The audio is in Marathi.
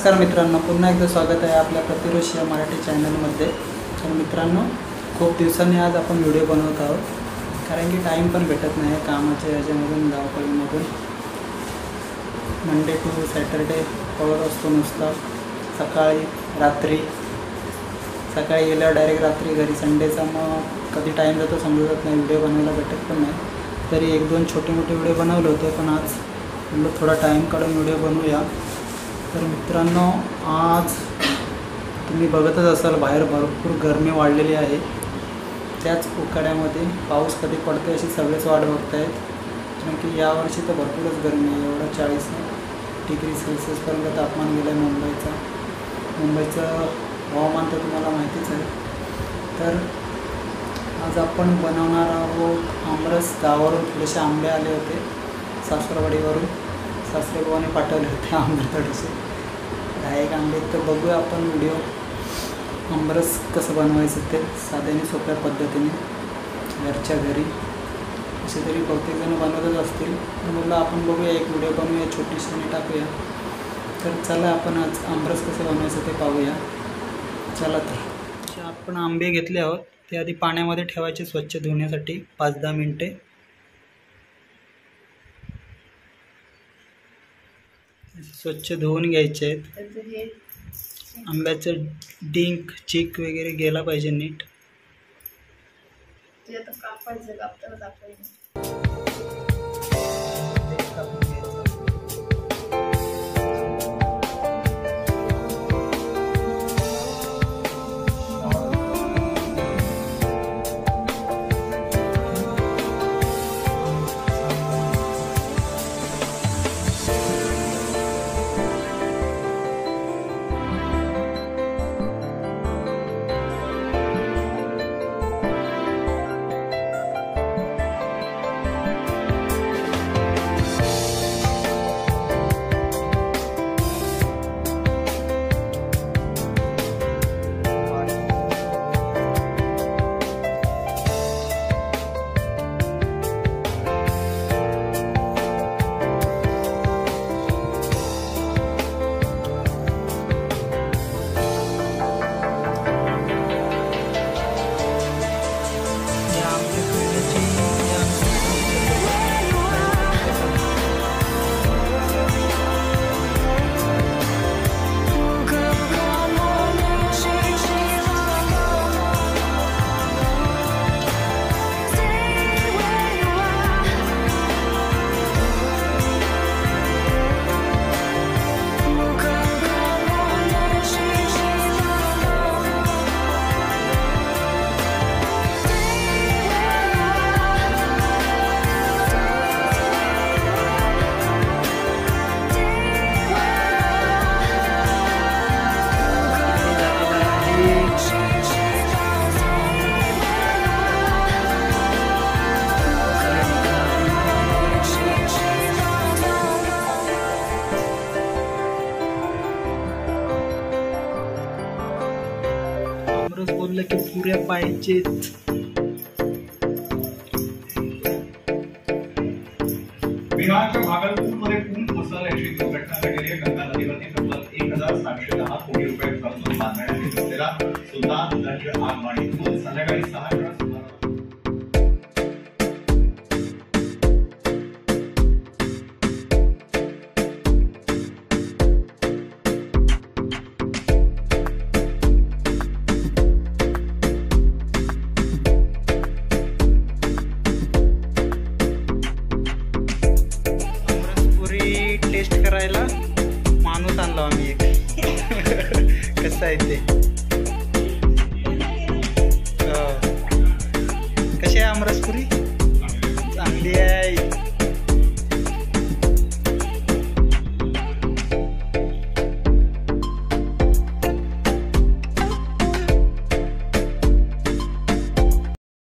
नमस्कार मित्रांनो, पुन्हा एकदा स्वागत आहे आपल्या PratiRosh मराठी चॅनलमध्ये। तर मित्रांनो, खूप दिवसांनी आज आपण व्हिडिओ बनवत आहोत, कारण की टाइम पण भेटत नाही कामाच्या याच्यामधून, धावपळीमधून। मंडे टू सॅटरडे पळत असतो नुसता, सकाळी रात्री, सकाळी गेल्यावर डायरेक्ट रात्री घरी। संडेचा मग कधी टाइम जातो समजत नाही, व्हिडिओ बनवायला भेटत पण नाही। तरी एक दोन छोटे मोठे व्हिडिओ बनवले होते, पण आज म्हणलं थोडा टाइम काढून व्हिडिओ बनवूया। तर मित्रांनो, आज तुम्ही बघतच असाल बाहेर भरपूर गरमी वाढलेली आहे। त्याच उकाड्यामध्ये पाऊस कधी पडते अशी सगळेच वाट बघत आहेत, कारण की यावर्षी तर भरपूरच गरमी आहे। एवढा 40 डिग्री सेल्सिअसपर्यंत तापमान गेलं आहे मुंबईचं हवामान तर तुम्हाला माहितीच आहे। तर आज आपण बनवणार आहोत आमरस। गावावरून थोडेसे आंबे आले होते, सासरवाडीवरून सासरेबाने पाठवले होते आंबे थोडेसे, 10 आंबे। तर बघूया आपण व्हिडिओ आमरस कसं बनवायचं ते साध्याने सोप्या पद्धतीने घरच्या घरी। असे तरी बहुतेक जण बनवतच असतील, तर मला आपण बघूया, एक व्हिडिओ बनवूया, छोटीशी आणि टाकूया। तर चला आपण आज आमरस कसं बनवायचं ते पाहूया। चला, तर आपण आंबे घेतले आहोत, ते आधी पाण्यामध्ये ठेवायचे स्वच्छ धुण्यासाठी 5-10 मिनिटे। स्वच्छ धुवून घ्यायचे आहेत। आंब्याचं डिंक चीक वगैरे गेला पाहिजे नीट। आमरस बोललं की पुऱ्या पाहिजेत। बिहारच्या भागलपूरमध्ये पूर्ण मसाल्याची दुर्घटना घडली आहे। गंगा नदीवरती तब्बल 1710 कोटी रुपये खर्चून बांधण्यात येत असलेला सुलतान गंज आगमाडी पूल संध्याकाळी 6 टेस्ट करायला माणूस आणला आम्ही एक। कसं आहे ते